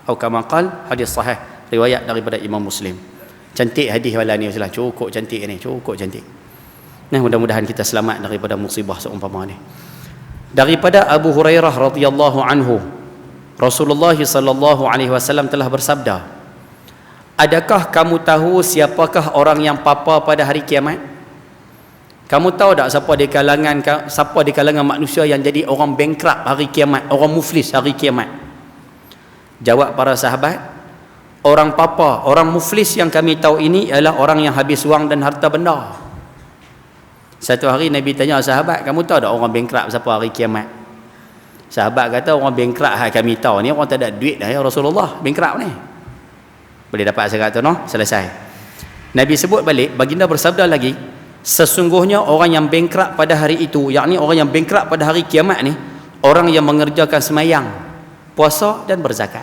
Atau kama qala, hadis sahih riwayat daripada Imam Muslim. Cantik hadis wala ni Ustaz, cukup cantik ni, cukup cantik. Nah, mudah-mudahan kita selamat daripada musibah seumpama ni. Daripada Abu Hurairah radhiyallahu anhu, Rasulullah sallallahu alaihi wasallam telah bersabda, adakah kamu tahu siapakah orang yang papa pada hari kiamat? Kamu tahu tak siapa di kalangan manusia yang jadi orang bankrupt hari kiamat, orang muflis hari kiamat? Jawab para sahabat, orang papa, orang muflis yang kami tahu ini ialah orang yang habis wang dan harta benda. Satu hari Nabi tanya sahabat, kamu tahu tak orang bankrupt siapa hari kiamat? Sahabat kata, orang bankrupt kami tahu ni orang tak ada duit dah ya Rasulullah, bankrupt ni. Boleh dapat saya kata no? Selesai. Nabi sebut balik, baginda bersabda lagi, sesungguhnya orang yang bankrupt pada hari itu, yakni orang yang bankrupt pada hari kiamat ni, orang yang mengerjakan semayang, puasa dan berzakat.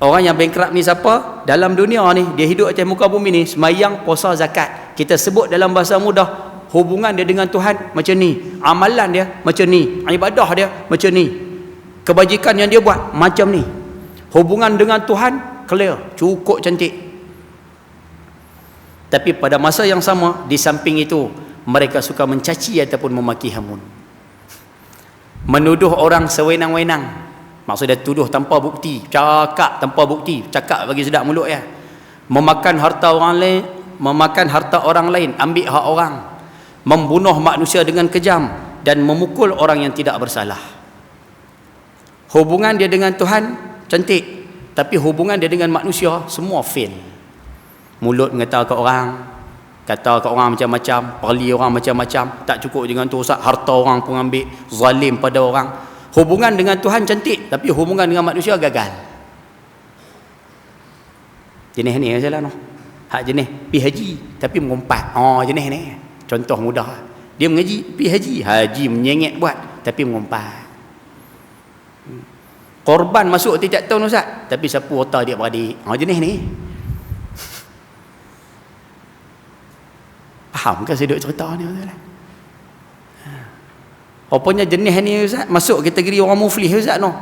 Orang yang bankrupt ni siapa? Dalam dunia ni, dia hidup atas muka bumi ni, semayang, puasa, zakat. Kita sebut dalam bahasa mudah, hubungan dia dengan Tuhan macam ni, amalan dia macam ni, ibadah dia macam ni, kebajikan yang dia buat macam ni. Hubungan dengan Tuhan clear, cukup cantik. Tapi pada masa yang sama, di samping itu, mereka suka mencaci ataupun memaki hamun, menuduh orang sewenang-wenang. Maksudnya tuduh tanpa bukti, cakap tanpa bukti, cakap bagi sedap mulut ya. Memakan harta orang lain, ambil hak orang, membunuh manusia dengan kejam, dan memukul orang yang tidak bersalah. Hubungan dia dengan Tuhan cantik, tapi hubungan dia dengan manusia semua fail. Mulut mengata ke orang, kata ke orang macam-macam, perli orang macam-macam, tak cukup dengan tu Ustaz, harta orang pun ambil, zalim pada orang. Hubungan dengan Tuhan cantik, tapi hubungan dengan manusia gagal. Jenis ni salah noh. Hak jenis pi haji tapi mengumpat. Jenis ni. Contoh mudah. Dia mengaji, pi haji menyengit buat tapi mengumpat. Korban masuk tidak tahu Ustaz, tapi sapu otak dia beradik. Jenis ni. Faham ke saya duk cerita ni Ustaz? Rupanya jenis ni Ustaz masuk kategori orang muflis Ustaz no.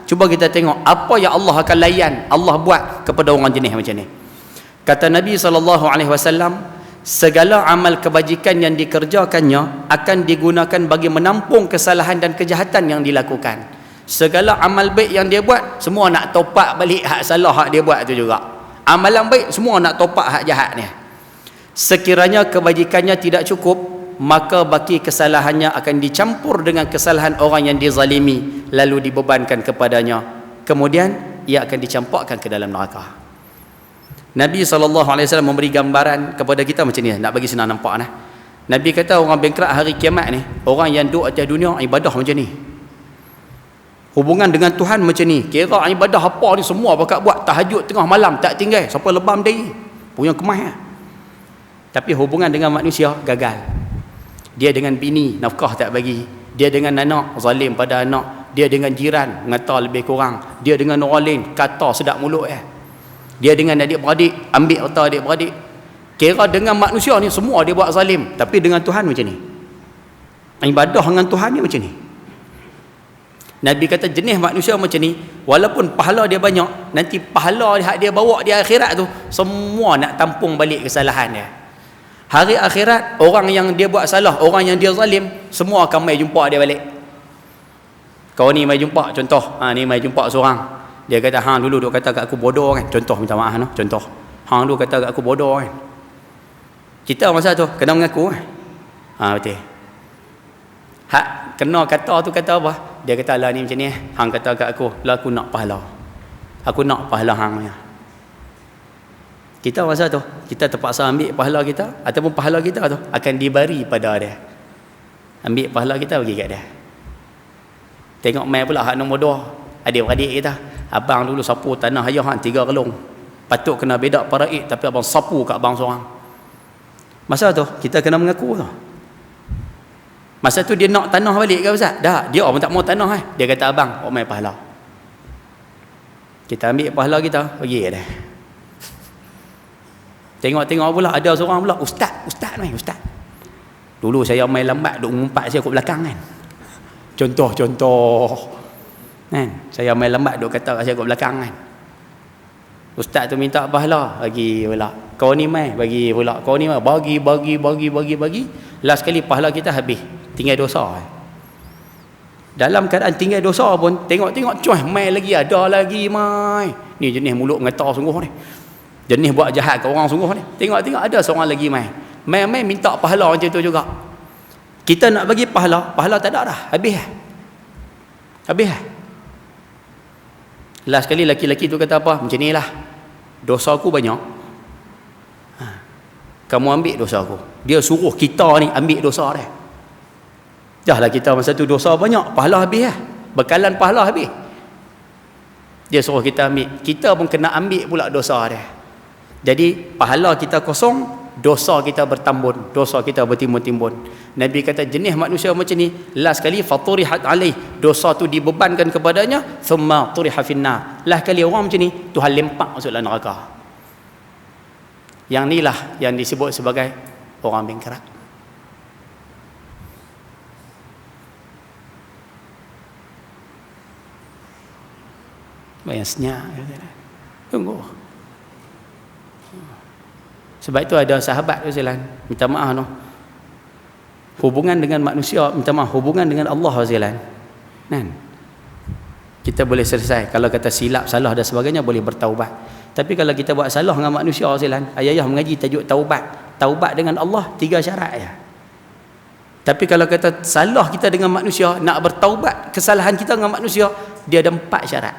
Cuba kita tengok apa yang Allah akan layan, Allah buat kepada orang jenis macam ni. Kata Nabi SAW, segala amal kebajikan yang dikerjakannya akan digunakan bagi menampung kesalahan dan kejahatan yang dilakukan. Segala amal baik yang dia buat, semua nak topak balik hak salah hak dia buat tu juga. Amalan baik semua nak topak hak jahat ni. Sekiranya kebajikannya tidak cukup, maka baki kesalahannya akan dicampur dengan kesalahan orang yang dizalimi, lalu dibebankan kepadanya. Kemudian ia akan dicampakkan ke dalam neraka. Nabi SAW memberi gambaran kepada kita macam ni, nak bagi senang nampak nah. Nabi kata orang bankrupt hari kiamat ni, orang yang duduk atas dunia ibadah macam ni, hubungan dengan Tuhan macam ni, kira ibadah apa ni semua bakat buat, tahajud tengah malam tak tinggal sampai lebam dari punya kemas. Tapi hubungan dengan manusia gagal. Dia dengan bini nafkah tak bagi, dia dengan anak zalim pada anak, dia dengan jiran ngata lebih kurang, dia dengan orang lain kata sedap mulut dia dengan adik-beradik ambil harta adik-beradik. Kira dengan manusia ni semua dia buat zalim, tapi dengan Tuhan macam ni, ibadah dengan Tuhan ni macam ni. Nabi kata jenis manusia macam ni, walaupun pahala dia banyak, nanti pahala dia bawa di akhirat tu semua nak tampung balik kesalahan dia. Hari akhirat, orang yang dia buat salah, orang yang dia zalim, semua akan mai jumpa dia balik. Kau ni mai jumpa, contoh, ni mai jumpa seorang, dia kata hang dulu duk kata kat aku bodoh kan, contoh minta maaf no, contoh hang dulu kata kat aku bodoh kan. Kita masa tu kena mengaku kan. Betul. Hak kena kata tu kata apa? Dia kata lah ni macam ni, hang kata kat aku, lah aku nak pahala. Aku nak pahala hang ni. Kita masa tu, kita terpaksa ambil pahala kita, ataupun pahala kita tu akan diberi pada dia. Ambil pahala kita bagi kat dia. Tengok mai pula hak nombor 2, adik-beradik kita. Abang dulu sapu tanah ayah hang 3 relung. Patut kena bedak paraid, tapi abang sapu kat abang seorang. Masa tu kita kena mengaku tu. Masa tu dia nak tanah balik ke Ustaz? Dah, dia pun tak mau tanah Dia kata abang, mai pahala. Kita ambil pahala kita bagi kat dia. Tengok-tengok pula ada seorang pula, ustaz mai, ustaz. Dulu saya main lambat duk ngumpat saya kat belakang kan. Contoh. Kan? Saya main lambat duk kata kat saya kat belakang kan. Ustaz tu minta pahala, bagi pula. Kau ni mai, bagi pula. Kau ni mai, bagi. Last kali pahala kita habis. Tinggal dosa. Dalam keadaan tinggal dosa pun, tengok-tengok cuai mai lagi, ada lagi mai. Ni jenis mulut mengatar sungguh ni. Jenis buat jahat ke orang sungguh ni. Tengok-tengok ada seorang lagi mai. Mai minta pahala macam tu juga. Kita nak bagi pahala tak ada dah. Habis. Last kali laki-laki tu kata apa? Macam ni lah. Dosa aku banyak. Kamu ambil dosa aku. Dia suruh kita ni ambil dosa dia. Dah lah kita masa tu dosa banyak. Pahala habis lah. Bekalan pahala habis. Dia suruh kita ambil. Kita pun kena ambil pula dosa dia. Jadi pahala kita kosong, dosa kita bertambun, dosa kita bertimbun-timbun. Nabi kata jenis manusia macam ni, last kali faturihat alaih, dosa tu dibebankan kepadanya, thumma turiha finnar. Last kali orang macam ni, Tuhan lempak masuk dalam neraka. Yang inilah yang disebut sebagai orang bengkerak. Bayang senyap. Tunggu. Sebab itu ada sahabat tu Zailan, minta maaf no. Hubungan dengan manusia, minta maaf, hubungan dengan Allah Zailan. Kan? Kita boleh selesai. Kalau kata silap, salah dan sebagainya boleh bertaubat. Tapi kalau kita buat salah dengan manusia Zailan, ayah mengaji tajuk taubat. Taubat dengan Allah 3 syarat ya. Tapi kalau kata salah kita dengan manusia, nak bertaubat kesalahan kita dengan manusia, dia ada 4 syarat.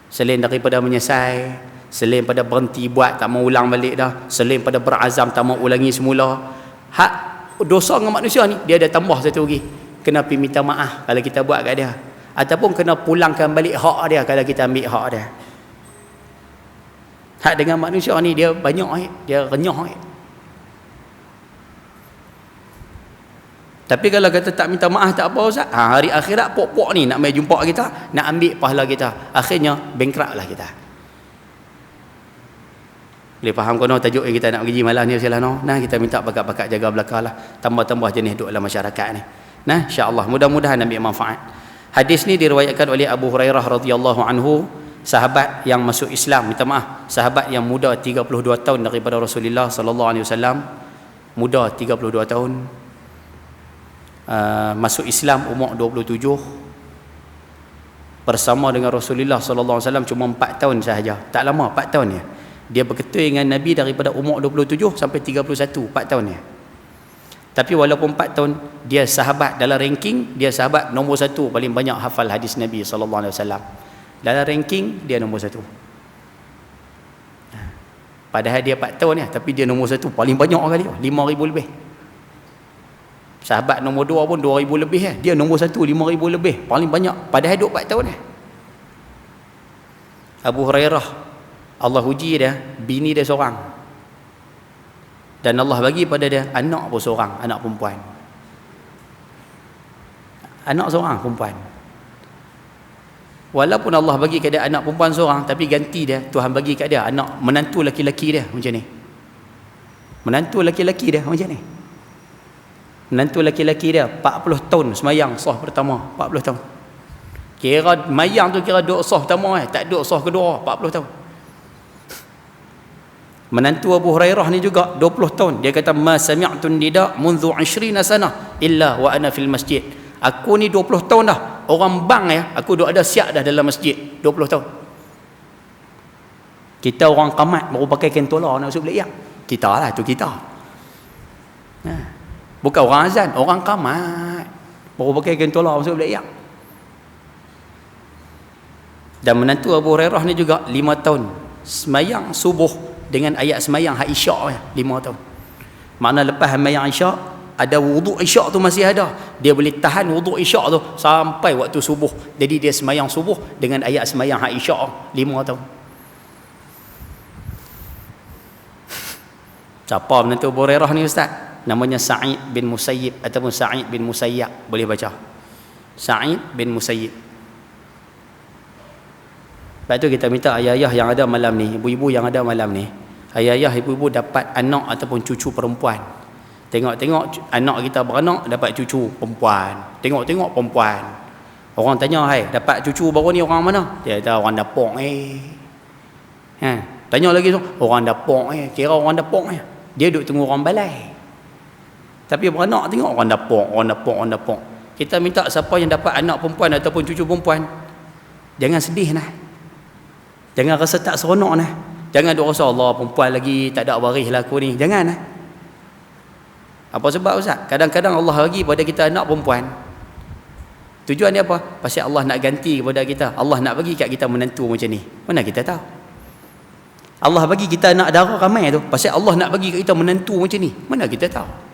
Selain daripada menyesal, selain pada berhenti buat, tak mau ulang balik dah, selain pada berazam tak mau ulangi semula, hak dosa dengan manusia ni dia ada tambah satu lagi, kena pergi minta maaf kalau kita buat kat dia, ataupun kena pulangkan balik hak dia kalau kita ambil hak dia. Hak dengan manusia ni dia banyak, dia renyah. Tapi kalau kata tak minta maaf tak apa Ustaz, hari akhirat pok-pok ni nak mai jumpa kita, nak ambil pahala kita, akhirnya bankrupt lah kita. Boleh faham kono tajuk yang kita nak pergi malam ni Ustaz no? Nah, kita minta bakat-bakat jaga belakang lah, tambah-tambah jenis duk dalam masyarakat ni. Nah, insya-Allah mudah-mudahan ambil manfaat. Hadis ni diriwayatkan oleh Abu Hurairah radhiyallahu anhu, sahabat yang masuk Islam, minta maaf, sahabat yang muda 32 tahun daripada Rasulullah sallallahu alaihi wasallam, muda 32 tahun. Masuk Islam umur 27, bersama dengan Rasulullah sallallahu alaihi wasallam cuma 4 tahun sahaja, tak lama, 4 tahun ya. Dia berketua dengan Nabi daripada umur 27 sampai 31, 4 tahun ya. Tapi walaupun 4 tahun, dia sahabat dalam ranking, dia sahabat nombor 1 paling banyak hafal hadis Nabi sallallahu alaihi wasallam. Dalam ranking dia nombor 1. Padahal dia 4 tahun ya, tapi dia nombor 1 paling banyak kali, 5,000 lebih. Sahabat nombor 2 pun 2,000 lebih ya. Dia nombor 1 5,000 lebih, paling banyak. Padahal hidup 4 tahun ya. Abu Hurairah, Allah uji dia, bini dia seorang. Dan Allah bagi pada dia anak pun seorang, anak perempuan. Anak seorang perempuan. Walaupun Allah bagi kat dia anak perempuan seorang, tapi ganti dia, Tuhan bagi kat dia anak menantu laki-laki dia macam ni. Menantu laki-laki dia macam ni. Menantu laki-laki dia 40 tahun semayang sah pertama, 40 tahun. Kira mayang tu kira duk sah pertama tak duk sah kedua, 40 tahun. Menantu Abu Hurairah ni juga 20 tahun. Dia kata ma sami'tu nida منذ 20 sanah illa wa ana fil masjid. Aku ni 20 tahun dah. Orang bang ya, aku duk ada siap dah dalam masjid 20 tahun. Kita orang qamat baru pakai kain tola nak masuk beliak. Kita lah tu kita. Bukan orang azan, orang qamat baru pakai kain tola masuk beliak. Dan menantu Abu Hurairah ni juga 5 tahun semayang subuh dengan ayat semayang hak isyak 5 tahun. Makna lepas semayang isyak ada wuduk isyak tu masih ada, dia boleh tahan wuduk isyak tu sampai waktu subuh. Jadi dia semayang subuh dengan ayat semayang hak isyak 5 tahun. Siapa menantu Abu Hurairah ni Ustaz? Namanya Sa'id bin Musayyib ataupun Sa'id bin Musayyab, boleh baca Sa'id bin Musayyib. Sebab tu kita minta ayah-ayah yang ada malam ni, ibu-ibu yang ada malam ni, ayah-ayah ibu-ibu dapat anak ataupun cucu perempuan. Tengok-tengok anak kita beranak dapat cucu perempuan, tengok-tengok perempuan. Orang tanya, hai, dapat cucu baru ni orang mana? Dia kata orang Dapong Tanya lagi tu, orang Dapong kira orang Dapong Dia duduk tunggu orang balai. Tapi beranak tengok orang Dapong. Kita minta siapa yang dapat anak perempuan ataupun cucu perempuan, jangan sedih nah. Jangan rasa tak seronok nah. Jangan duk rasa Allah perempuan lagi tak ada waris lah aku ni. Jangan nah. Apa sebab Ustaz? Kadang-kadang Allah bagi pada kita anak perempuan. Tujuan dia apa? Pasal Allah nak ganti kepada kita. Allah nak bagi kat kita menantu macam ni. Mana kita tahu? Allah bagi kita anak darah ramai tu. Pasal Allah nak bagi kat kita menantu macam ni. Mana kita tahu?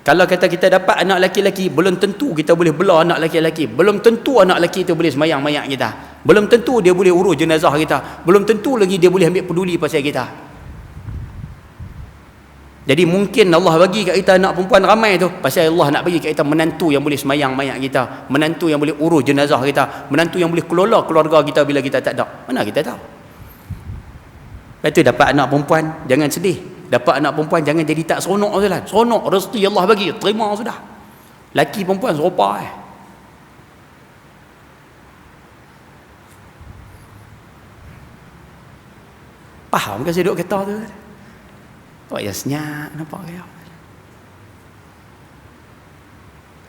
Kalau kata kita dapat anak laki-laki, belum tentu kita boleh belah anak laki-laki. Belum tentu anak laki itu boleh semayang mayat kita. Belum tentu dia boleh urus jenazah kita. Belum tentu lagi dia boleh ambil peduli pasal kita. Jadi mungkin Allah bagi kat kita anak perempuan ramai tu pasal Allah nak bagi kat kita menantu yang boleh semayang mayat kita, menantu yang boleh urus jenazah kita, menantu yang boleh kelola keluarga kita bila kita tak ada. Mana kita tahu? Lepas tu dapat anak perempuan, jangan sedih. Dapat anak perempuan jangan jadi tak seronok sajalah. Seronok rezeki Allah bagi, terima sudah. Laki perempuan serupa Faham ke saya duk kata tu? Tak payah senyap, nampak ke?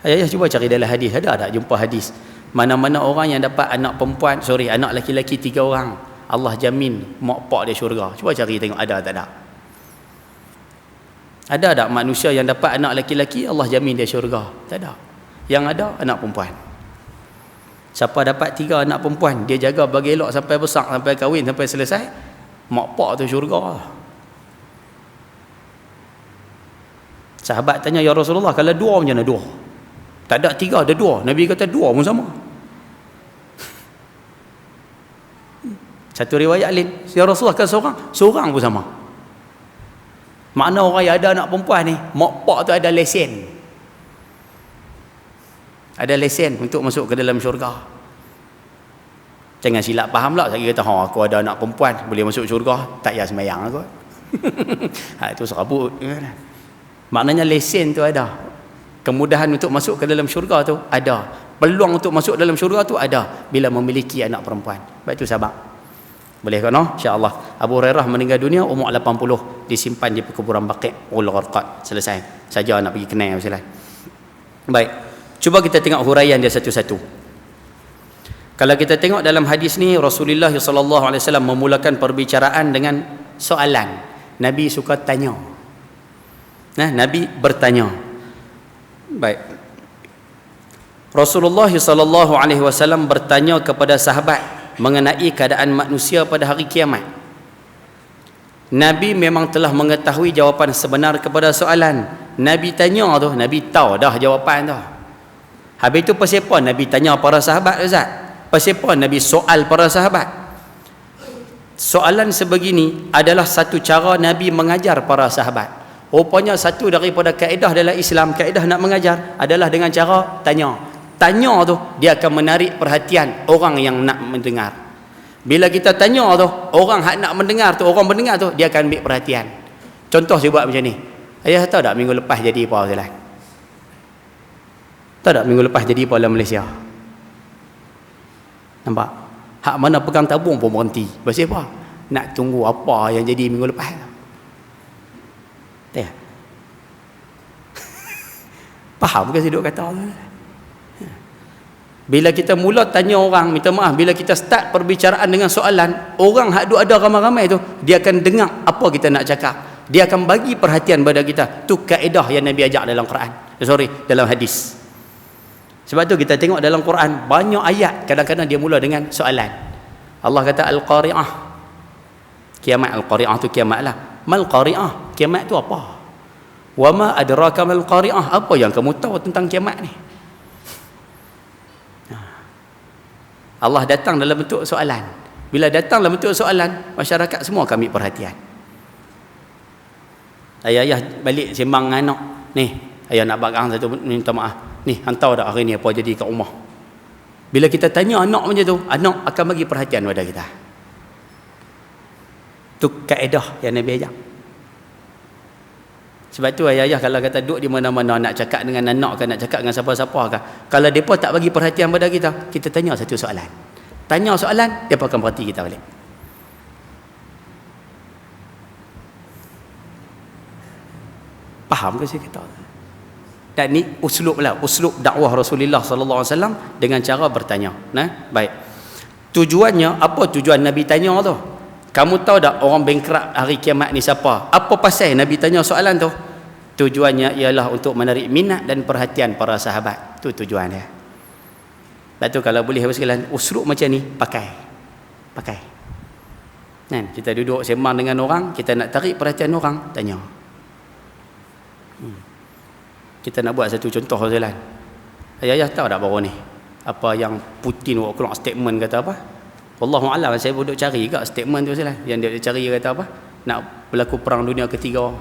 Ayah cuba cari dalam hadis, ada tak jumpa hadis mana-mana orang yang dapat anak perempuan, anak laki-laki 3 orang, Allah jamin mak pak dia syurga. Cuba cari tengok ada tak ada. Ada tak manusia yang dapat anak laki-laki Allah jamin dia syurga? Tak ada. Yang ada anak perempuan. Siapa dapat 3 anak perempuan, dia jaga bagi elok sampai besar, sampai kahwin, sampai selesai, mak pak tu syurga. Sahabat tanya, ya Rasulullah, kalau 2 macam mana 2? Tak ada 3, ada 2. Nabi kata 2 pun sama. Satu riwayat lain, ya Rasulullah, kalau seorang pun sama. Makna orang yang ada anak perempuan ni, mak pak tu ada lesen. Ada lesen untuk masuk ke dalam syurga. Jangan silap faham lah. Saya kata, aku ada anak perempuan, boleh masuk syurga. Tak payah sembahyang aku. Itu serabut. Maknanya lesen tu ada. Kemudahan untuk masuk ke dalam syurga tu ada. Peluang untuk masuk dalam syurga tu ada bila memiliki anak perempuan. Baik tu sahabat. Boleh kan? InsyaAllah. Abu Hurairah meninggal dunia umur 80, disimpan di perkuburan Baqi' ul Gharqad. Selesai. Saja nak pergi kenal macam lain. Baik. Cuba kita tengok huraian dia satu-satu. Kalau kita tengok dalam hadis ni, Rasulullah SAW memulakan perbicaraan dengan soalan. Nabi suka tanya. Nabi bertanya. Baik. Rasulullah SAW bertanya kepada sahabat mengenai keadaan manusia pada hari kiamat. Nabi memang telah mengetahui jawapan sebenar kepada soalan. Nabi tanya tu, Nabi tahu dah jawapan tu. Habis tu pasal apa Nabi tanya para sahabat, Ustaz? Pasal apa Nabi soal para sahabat? Soalan sebegini adalah satu cara Nabi mengajar para sahabat. Rupanya satu daripada kaedah dalam Islam, kaedah nak mengajar adalah dengan cara tanya. Tanya tu dia akan menarik perhatian orang yang nak mendengar. Bila kita tanya tu, orang hak nak mendengar tu, orang mendengar tu, dia akan ambil perhatian. Contoh saya buat macam ni. Ayah tahu tak minggu lepas jadi apa Ustaz? Tahu tak minggu lepas jadi apa dalam Malaysia? Nampak? Hak mana pegang tabung pun berhenti. Pasal apa? Nak tunggu apa yang jadi minggu lepas. Tak? Faham ke saya duk kata tu? Bila kita mula tanya orang, minta maaf, bila kita start perbicaraan dengan soalan, orang hak duk ada ramai-ramai tu, dia akan dengar apa kita nak cakap. Dia akan bagi perhatian pada kita. Tu kaedah yang Nabi ajak dalam Quran. Dalam hadis. Sebab tu kita tengok dalam Quran, banyak ayat kadang-kadang dia mula dengan soalan. Allah kata Al-Qari'ah. Kiamat. Al-Qari'ah tu kiamat lah. Mal Qari'ah. Kiamat tu apa? Wa ma adraka mal Qari'ah. Apa yang kamu tahu tentang kiamat ni? Allah datang dalam bentuk soalan. Bila datang dalam bentuk soalan, masyarakat semua akan ambil perhatian. Ayah balik sembang dengan anak. Ni, ayah nak bagang satu, minta maaf. Ni, hantar dah hari ni apa jadi kat rumah. Bila kita tanya anak macam tu, anak akan bagi perhatian pada kita. Tu kaedah yang Nabi ajak. Sebab tu ayah-ayah kalau kata duduk di mana-mana nak cakap dengan anak ke, nak cakap dengan siapa-siapa ke, kalau mereka tak bagi perhatian pada kita, kita tanya satu soalan. Tanya soalan, mereka akan perhati kita balik. Faham ke saya kata? Dan ni uslub lah, uslub dakwah Rasulullah sallallahu alaihi wasallam dengan cara bertanya. Nah, baik. Tujuannya apa? Tujuan Nabi tanya tu. Kamu tahu tak orang bankrupt hari kiamat ni siapa? Apa pasal Nabi tanya soalan tu? Tujuannya ialah untuk menarik minat dan perhatian para sahabat. Tu tujuan dia. Lepas tu kalau boleh sekalian, uslub macam ni pakai. Kan? Kita duduk sembang dengan orang, kita nak tarik perhatian orang, tanya. Kita nak buat satu contoh jalan. Ayah tahu tak baru ni apa yang Putin buat keluar statement kata apa? Wallahu a'lam, saya duduk cari juga statement tu jalan. Yang dia cari kata apa? Nak berlaku perang dunia ketiga.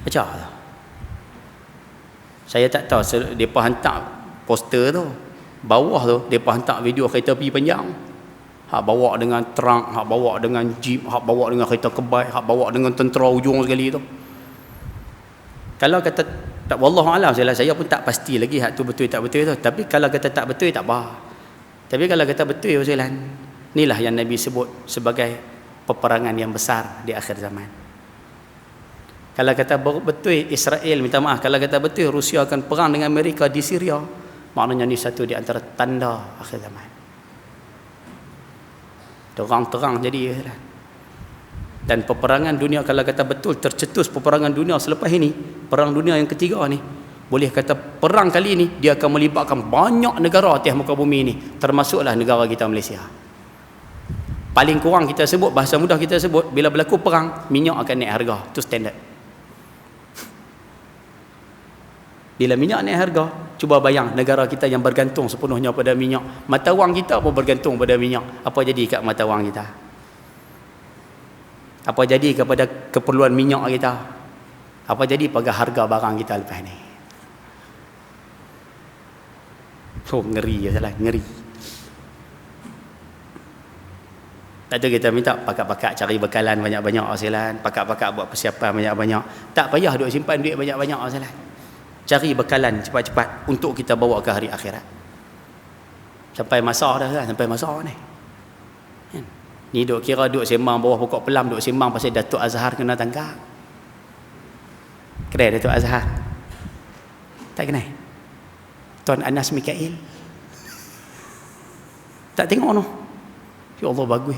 Macam tu. Saya tak tahu depa hantar poster tu. Bawah tu depa hantar video kereta api panjang. Hak bawa dengan truk, hak bawa dengan jeep, hak bawa dengan kereta kebal, hak bawa dengan tentera ujung sekali tu. Kalau kata tak, wallahu alam, saya pun tak pasti lagi hak tu betul tak betul tu. Tapi kalau kata tak betul tak apa. Tapi kalau kata betul jalan, inilah yang Nabi sebut sebagai peperangan yang besar di akhir zaman. Kalau kata betul Israel, minta maaf, kalau kata betul Rusia akan perang dengan Amerika di Syria, maknanya ni satu di antara tanda akhir zaman. Terang-terang jadi jalan. Dan peperangan dunia kalau kata betul tercetus peperangan dunia selepas ini, perang dunia yang ketiga ni, boleh kata perang kali ini dia akan melibatkan banyak negara atas muka bumi ini, termasuklah negara kita Malaysia. Paling kurang kita sebut, bahasa mudah kita sebut, bila berlaku perang, minyak akan naik harga. Itu standard. Bila minyak naik harga, cuba bayang negara kita yang bergantung sepenuhnya pada minyak. Mata wang kita pun bergantung pada minyak. Apa jadi kat mata wang kita? Apa jadi kepada keperluan minyak kita? Apa jadi pada harga barang kita lepas ni? Oh, ngeri ya salah, ngeri. Tak tu kita minta pakak-pakak cari bekalan banyak-banyak asilan, pakak-pakak buat persiapan banyak-banyak. Tak payah duk simpan duit banyak-banyak asilan. Cari bekalan cepat-cepat untuk kita bawa ke hari akhirat. Sampai masa dah kan, sampai masa ni. Ni duk kira duk sembang bawah pokok pelam, duk sembang pasal Datuk Azhar kena tangkap. Kena Datuk Azhar? Tak kena? Tuan Anas Mikail? Tak tengok no? Ya Allah, bagus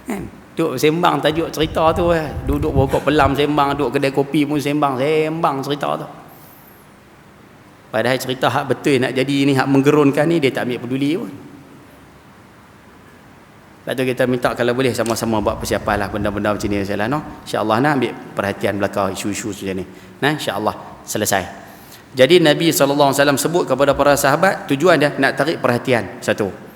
kan? Duk sembang tajuk cerita tu duduk bawah pokok pelam sembang, duduk kedai kopi pun sembang cerita tu. Padahal cerita hak betul nak jadi ni, hak menggerunkan ni, dia tak ambil peduli pun. Lepas tu kita minta kalau boleh sama-sama buat persiapan lah benda-benda macam ni no? InsyaAllah nak ambil perhatian belakang isu-isu macam ni. Nah, InsyaAllah selesai. Jadi Nabi SAW sebut kepada para sahabat, tujuan dia nak tarik perhatian. Satu.